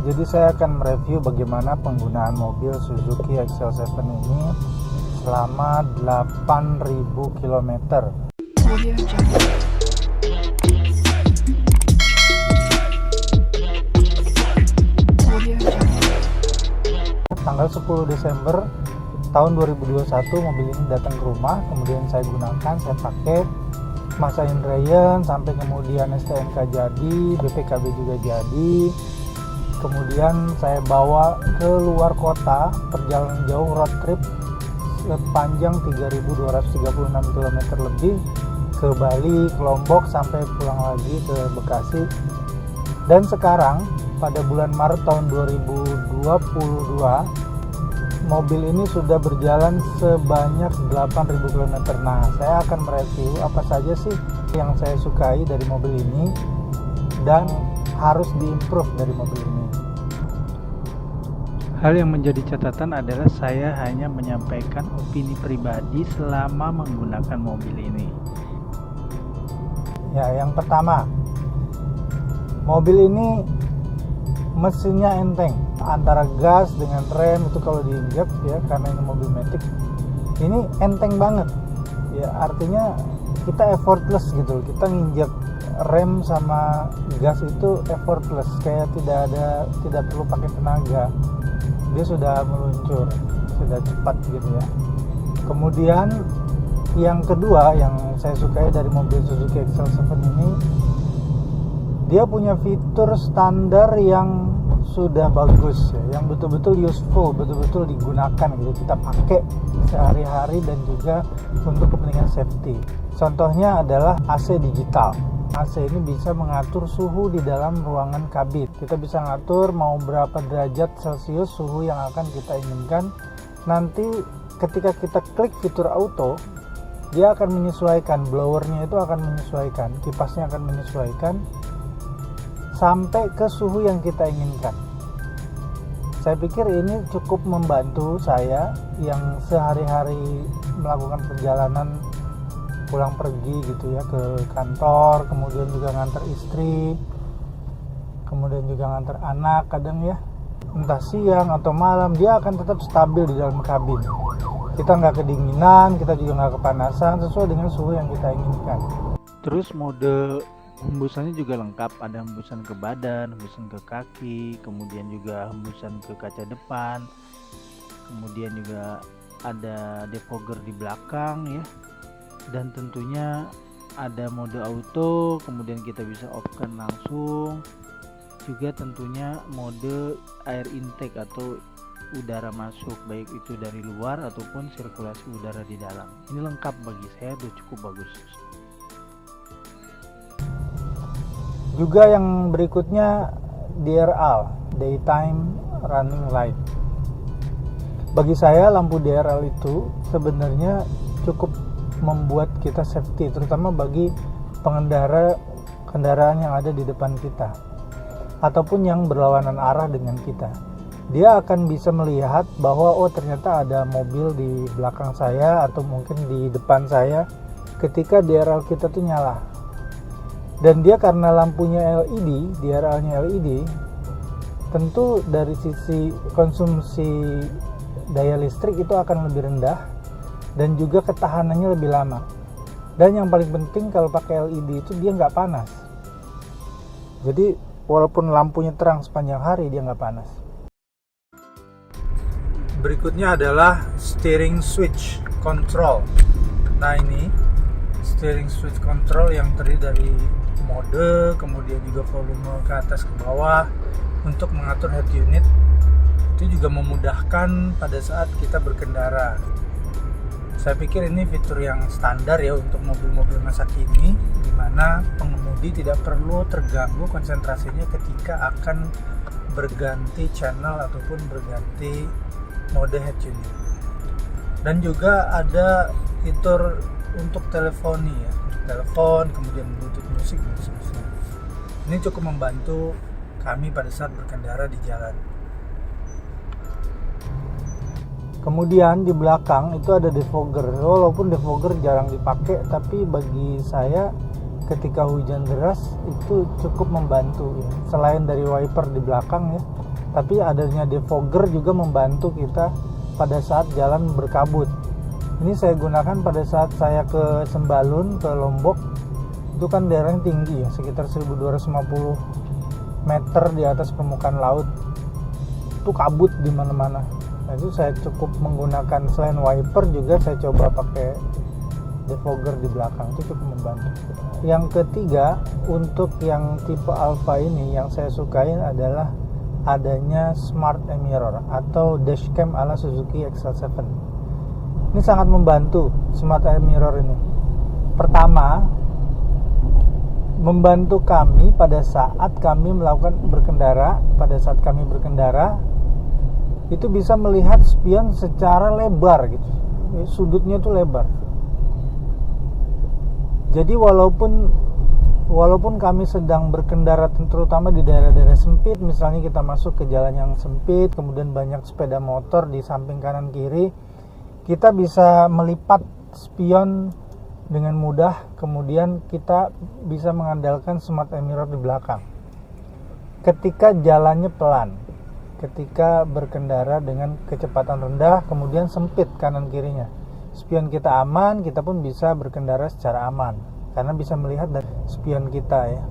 Jadi saya akan mereview bagaimana penggunaan mobil Suzuki XL7 ini selama 8.000 km. Tanggal 10 Desember tahun 2021 mobil ini datang ke rumah, kemudian saya gunakan, saya pakai, masain Ryan sampai kemudian STNK jadi, BPKB juga jadi. Kemudian saya bawa ke luar kota, perjalanan jauh road trip sepanjang 3.236 km lebih ke Bali, ke Lombok, sampai pulang lagi ke Bekasi. Dan sekarang pada bulan Maret tahun 2022 mobil ini sudah berjalan sebanyak 8.000 km. Nah, saya akan mereview apa saja sih yang saya sukai dari mobil ini dan harus diimprove dari mobil ini. Hal yang menjadi catatan adalah saya hanya menyampaikan opini pribadi selama menggunakan mobil ini. Ya, yang pertama, mobil ini mesinnya enteng. Antara gas dengan rem itu kalau diinjak ya, karena ini mobil matic, ini enteng banget. Ya, artinya kita effortless gitu. Kita nginjak rem sama gas itu effortless, kayak tidak perlu pakai tenaga. Dia sudah meluncur, sudah cepat gitu ya. Kemudian yang kedua yang saya sukai dari mobil Suzuki XL7 ini, dia punya fitur standar yang sudah bagus ya, yang betul-betul useful, betul-betul digunakan gitu, kita pakai sehari-hari dan juga untuk kepentingan safety. Contohnya adalah AC digital. AC ini bisa mengatur suhu di dalam ruangan kabin. Kita bisa ngatur mau berapa derajat Celcius suhu yang akan kita inginkan. Nanti ketika kita klik fitur auto, dia akan menyesuaikan, blowernya itu akan menyesuaikan, kipasnya akan menyesuaikan sampai ke suhu yang kita inginkan. Saya pikir ini cukup membantu saya yang sehari-hari melakukan perjalanan pulang pergi gitu ya, ke kantor, kemudian juga ngantar istri, kemudian juga ngantar anak kadang ya, entah siang atau malam, dia akan tetap stabil di dalam kabin. Kita nggak kedinginan, kita juga nggak kepanasan, sesuai dengan suhu yang kita inginkan. Terus mode hembusannya juga lengkap, ada hembusan ke badan, hembusan ke kaki, kemudian juga hembusan ke kaca depan, kemudian juga ada defogger di belakang ya, dan tentunya ada mode auto, kemudian kita bisa off-kan langsung. Juga tentunya mode air intake atau udara masuk, baik itu dari luar ataupun sirkulasi udara di dalam. Ini lengkap bagi saya, udah cukup bagus. Juga yang berikutnya DRL, Daytime Running Light. Bagi saya lampu DRL itu sebenarnya cukup membuat kita safety, terutama bagi pengendara kendaraan yang ada di depan kita ataupun yang berlawanan arah dengan kita. Dia akan bisa melihat bahwa oh ternyata ada mobil di belakang saya atau mungkin di depan saya ketika DRL kita tuh nyala. Dan dia karena lampunya LED, DRL-nya LED, tentu dari sisi konsumsi daya listrik itu akan lebih rendah dan juga ketahanannya lebih lama. Dan yang paling penting kalau pakai LED itu dia nggak panas. Jadi walaupun lampunya terang sepanjang hari dia nggak panas. Berikutnya adalah steering switch control. Nah, ini steering switch control yang terdiri dari mode, kemudian juga volume ke atas ke bawah untuk mengatur head unit. Itu juga memudahkan pada saat kita berkendara. Saya pikir ini fitur yang standar ya untuk mobil-mobil masa kini, di mana pengemudi tidak perlu terganggu konsentrasinya ketika akan berganti channel ataupun berganti mode head unit. Dan juga ada fitur untuk teleponi ya, telepon, kemudian Bluetooth musik dan sebagainya. Ini cukup membantu kami pada saat berkendara di jalan. Kemudian di belakang itu ada defogger. Walaupun defogger jarang dipakai, tapi bagi saya ketika hujan deras itu cukup membantu ya. Selain dari wiper di belakang ya, tapi adanya defogger juga membantu kita pada saat jalan berkabut. Ini saya gunakan pada saat saya ke Sembalun, ke Lombok. Itu kan daerahnya tinggi ya, sekitar 1250 meter di atas permukaan laut. Itu kabut di mana-mana. Nah, itu saya cukup menggunakan selain wiper juga saya coba pakai defogger di belakang, itu cukup membantu. Yang ketiga, untuk yang tipe Alpha ini yang saya sukain adalah adanya Smart Mirror atau dashcam ala Suzuki XL7. Ini sangat membantu Smart Mirror ini. Pertama, membantu kami pada saat kami melakukan berkendara. Pada saat kami berkendara, itu bisa melihat spion secara lebar gitu. Sudutnya itu lebar. Jadi walaupun kami sedang berkendara terutama di daerah-daerah sempit, misalnya kita masuk ke jalan yang sempit, kemudian banyak sepeda motor di samping kanan kiri, kita bisa melipat spion dengan mudah, kemudian kita bisa mengandalkan Smart Mirror di belakang. Ketika jalannya pelan, ketika berkendara dengan kecepatan rendah, kemudian sempit kanan kirinya, spion kita aman, kita pun bisa berkendara secara aman karena bisa melihat dari spion kita ya.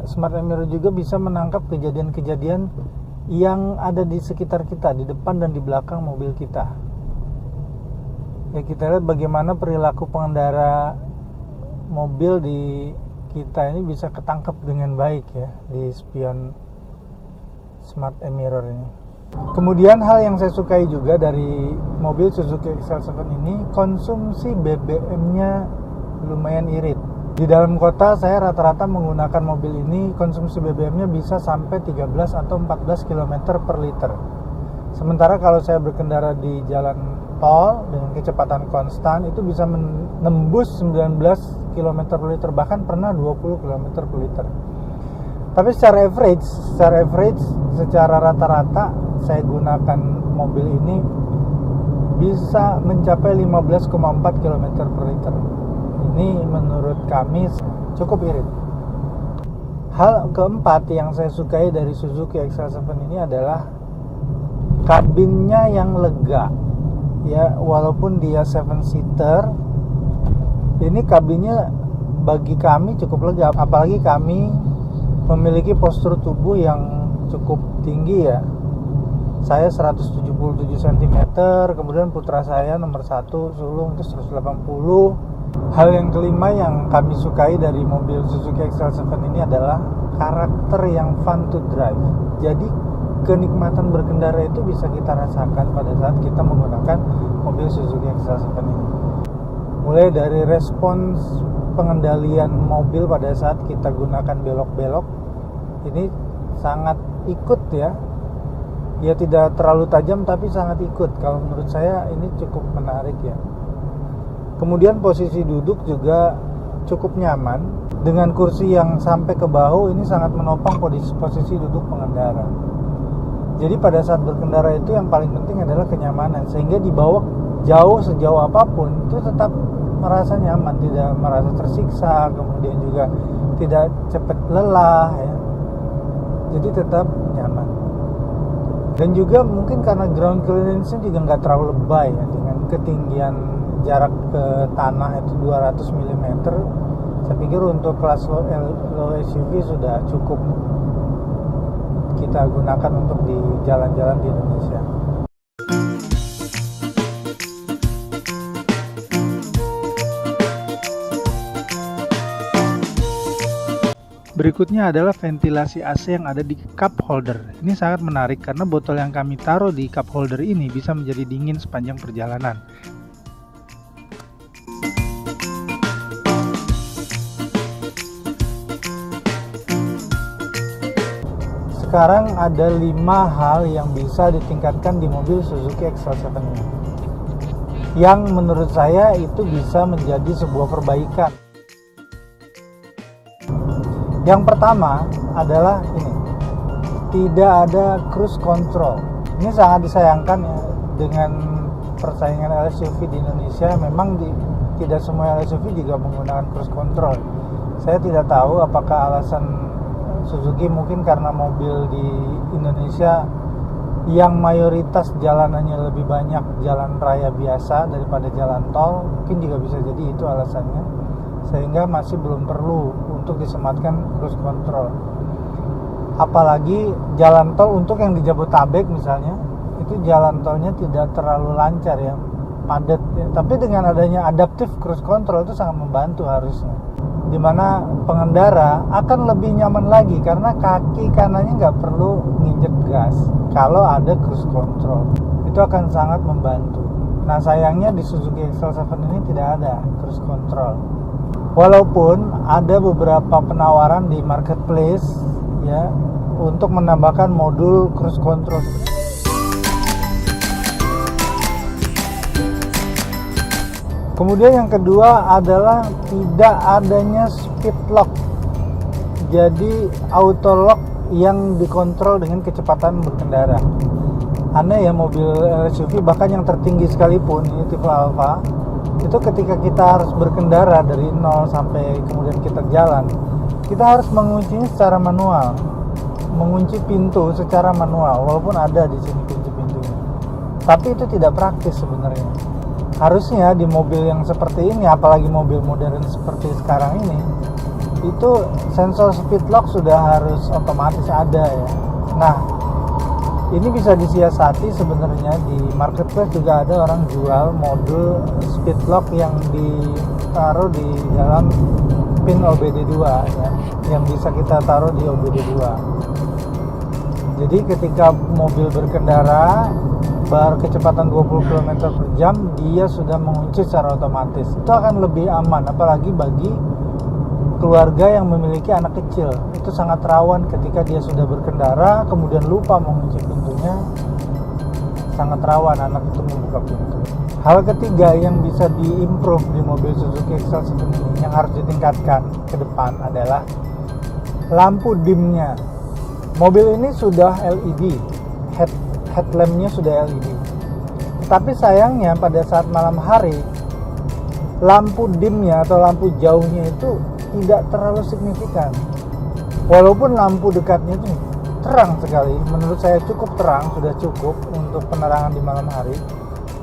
Smart Mirror juga bisa menangkap kejadian-kejadian yang ada di sekitar kita, di depan dan di belakang mobil kita. Ya, kita lihat bagaimana perilaku pengendara mobil di kita ini bisa ketangkep dengan baik ya di spion Smart Mirror ini. Kemudian hal yang saya sukai juga dari mobil Suzuki XL7 ini, konsumsi BBM-nya lumayan irit. Di dalam kota saya rata-rata menggunakan mobil ini, konsumsi BBM-nya bisa sampai 13 atau 14 km per liter. Sementara kalau saya berkendara di jalan tol dengan kecepatan konstan, itu bisa menembus 19 km per liter, bahkan pernah 20 km per liter. Tapi secara average, secara rata-rata saya gunakan mobil ini bisa mencapai 15,4 km per liter. Ini menurut kami cukup irit. Hal keempat yang saya sukai dari Suzuki XL7 ini adalah kabinnya yang lega. Ya, walaupun dia 7-seater, ini kabinnya bagi kami cukup lega. Apalagi kami memiliki postur tubuh yang cukup tinggi ya. Saya 177 cm, kemudian putra saya nomor 1 sulung itu 180. Hal yang kelima yang kami sukai dari mobil Suzuki XL7 ini adalah karakter yang fun to drive. Jadi kenikmatan berkendara itu bisa kita rasakan pada saat kita menggunakan mobil Suzuki XL7 ini. Mulai dari respons pengendalian mobil pada saat kita gunakan belok-belok, ini sangat ikut ya. Ya tidak terlalu tajam tapi sangat ikut. Kalau menurut saya ini cukup menarik ya. Kemudian posisi duduk juga cukup nyaman. Dengan kursi yang sampai ke bahu, ini sangat menopang posisi duduk pengendara. Jadi pada saat berkendara itu yang paling penting adalah kenyamanan, sehingga dibawa sejauh apapun itu tetap merasa nyaman, tidak merasa tersiksa, kemudian juga tidak cepat lelah ya. Jadi tetap nyaman. Dan juga mungkin karena ground clearance-nya juga nggak terlalu lebay ya, dengan ketinggian jarak ke tanah itu 200 mm. Saya pikir untuk kelas low SUV sudah cukup kita gunakan untuk di jalan-jalan di Indonesia. Berikutnya adalah ventilasi AC yang ada di cup holder. Ini sangat menarik karena botol yang kami taruh di cup holder ini bisa menjadi dingin sepanjang perjalanan. Sekarang ada 5 hal yang bisa ditingkatkan di mobil Suzuki XL7 ini, yang menurut saya itu bisa menjadi sebuah perbaikan. Yang pertama adalah ini, tidak ada cruise control. Ini sangat disayangkan ya, dengan persaingan SUV di Indonesia. Memang tidak semua SUV juga menggunakan cruise control. Saya tidak tahu apakah alasan Suzuki mungkin karena mobil di Indonesia yang mayoritas jalanannya lebih banyak jalan raya biasa daripada jalan tol, mungkin juga bisa jadi itu alasannya, sehingga masih belum perlu untuk disematkan cruise control. Apalagi jalan tol untuk yang di Jabodetabek misalnya, itu jalan tolnya tidak terlalu lancar ya, padat ya. Tapi dengan adanya adaptive cruise control itu sangat membantu harusnya, dimana pengendara akan lebih nyaman lagi karena kaki kanannya nggak perlu nginjek gas kalau ada cruise control. Itu akan sangat membantu. Nah sayangnya di Suzuki XL7 ini tidak ada cruise control, walaupun ada beberapa penawaran di marketplace ya untuk menambahkan modul cruise control. Kemudian yang kedua adalah tidak adanya speed lock. Jadi auto lock yang dikontrol dengan kecepatan berkendara. Aneh ya, mobil SUV bahkan yang tertinggi sekalipun, ini tipe Alfa, itu ketika kita harus berkendara dari 0 sampai kemudian kita jalan, kita harus menguncinya secara manual, mengunci pintu secara manual, walaupun ada di sini pintu-pintunya. Tapi itu tidak praktis sebenarnya. Harusnya di mobil yang seperti ini, apalagi mobil modern seperti sekarang ini, itu sensor speed lock sudah harus otomatis ada ya. Nah, ini bisa disiasati sebenarnya. Di marketplace juga ada orang jual modul speed lock yang ditaruh di dalam pin OBD2 ya, yang bisa kita taruh di OBD2. Jadi ketika mobil berkendara berkecepatan 20 km per jam, dia sudah mengunci secara otomatis. Itu akan lebih aman, apalagi bagi keluarga yang memiliki anak kecil. Itu sangat rawan ketika dia sudah berkendara kemudian lupa mengunci pintunya, sangat rawan anak itu membuka pintu. Hal ketiga yang bisa diimprove di mobil Suzuki XL7 ini, yang harus ditingkatkan ke depan, adalah lampu dimnya. Mobil ini sudah LED, headlampnya sudah LED. Tapi sayangnya pada saat malam hari, lampu dimnya atau lampu jauhnya itu tidak terlalu signifikan. Walaupun lampu dekatnya itu terang sekali, menurut saya cukup terang, sudah cukup untuk penerangan di malam hari.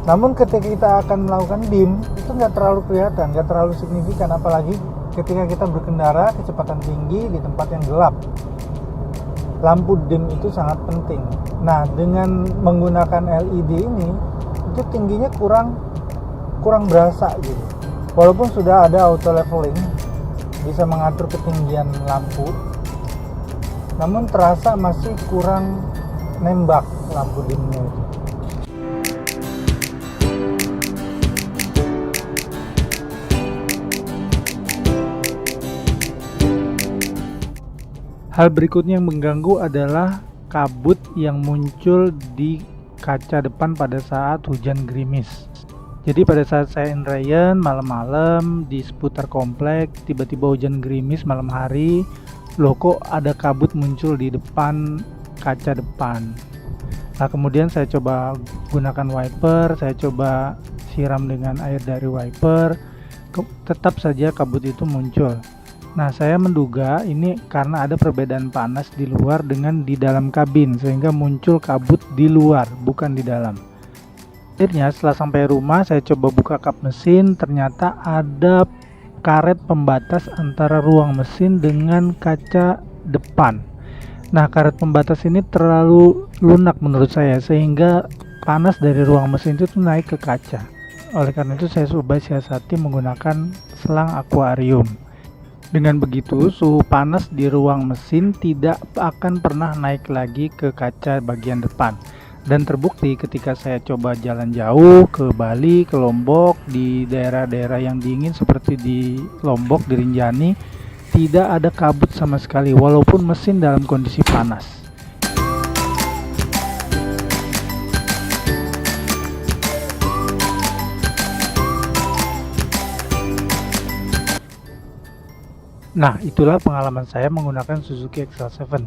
Namun ketika kita akan melakukan dim, itu nggak terlalu kelihatan, nggak terlalu signifikan, apalagi ketika kita berkendara kecepatan tinggi di tempat yang gelap. Lampu dim itu sangat penting. Nah, dengan menggunakan LED ini, itu tingginya kurang berasa gitu. Walaupun sudah ada auto leveling, bisa mengatur ketinggian lampu, namun terasa masih kurang nembak lampu dimnya itu. Hal berikutnya yang mengganggu adalah kabut yang muncul di kaca depan pada saat hujan gerimis. Jadi pada saat saya in Ryan malam-malam di seputar komplek, tiba-tiba hujan gerimis malam hari, loh kok ada kabut muncul di depan kaca depan. Nah kemudian saya coba gunakan wiper, saya coba siram dengan air dari wiper, tetap saja kabut itu muncul. Nah saya menduga ini karena ada perbedaan panas di luar dengan di dalam kabin, sehingga muncul kabut di luar bukan di dalam. Akhirnya setelah sampai rumah saya coba buka kap mesin, ternyata ada karet pembatas antara ruang mesin dengan kaca depan. Nah karet pembatas ini terlalu lunak menurut saya, sehingga panas dari ruang mesin itu naik ke kaca. Oleh karena itu saya coba siasati menggunakan selang akuarium. Dengan begitu, suhu panas di ruang mesin tidak akan pernah naik lagi ke kaca bagian depan. Dan terbukti ketika saya coba jalan jauh ke Bali, ke Lombok, di daerah-daerah yang dingin seperti di Lombok, di Rinjani, tidak ada kabut sama sekali walaupun mesin dalam kondisi panas. Nah, itulah pengalaman saya menggunakan Suzuki XL7.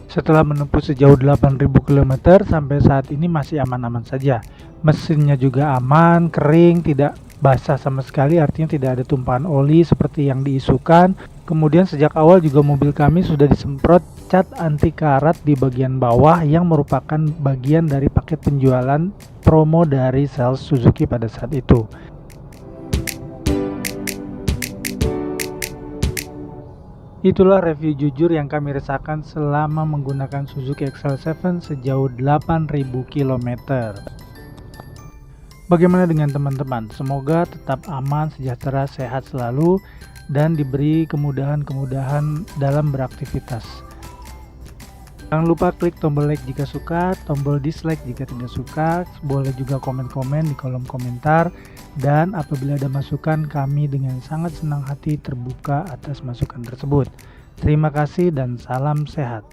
Setelah menempuh sejauh 8.000 km, sampai saat ini masih aman-aman saja. Mesinnya juga aman, kering, tidak basah sama sekali, artinya tidak ada tumpahan oli seperti yang diisukan. Kemudian sejak awal juga mobil kami sudah disemprot cat anti karat di bagian bawah yang merupakan bagian dari paket penjualan promo dari sales Suzuki pada saat itu. Itulah review jujur yang kami rasakan selama menggunakan Suzuki XL7 sejauh 8.000 km. Bagaimana dengan teman-teman? Semoga tetap aman, sejahtera, sehat selalu, dan diberi kemudahan-kemudahan dalam beraktivitas. Jangan lupa klik tombol like jika suka, tombol dislike jika tidak suka. Boleh juga komen-komen di kolom komentar. Dan apabila ada masukan, kami dengan sangat senang hati terbuka atas masukan tersebut. Terima kasih dan salam sehat.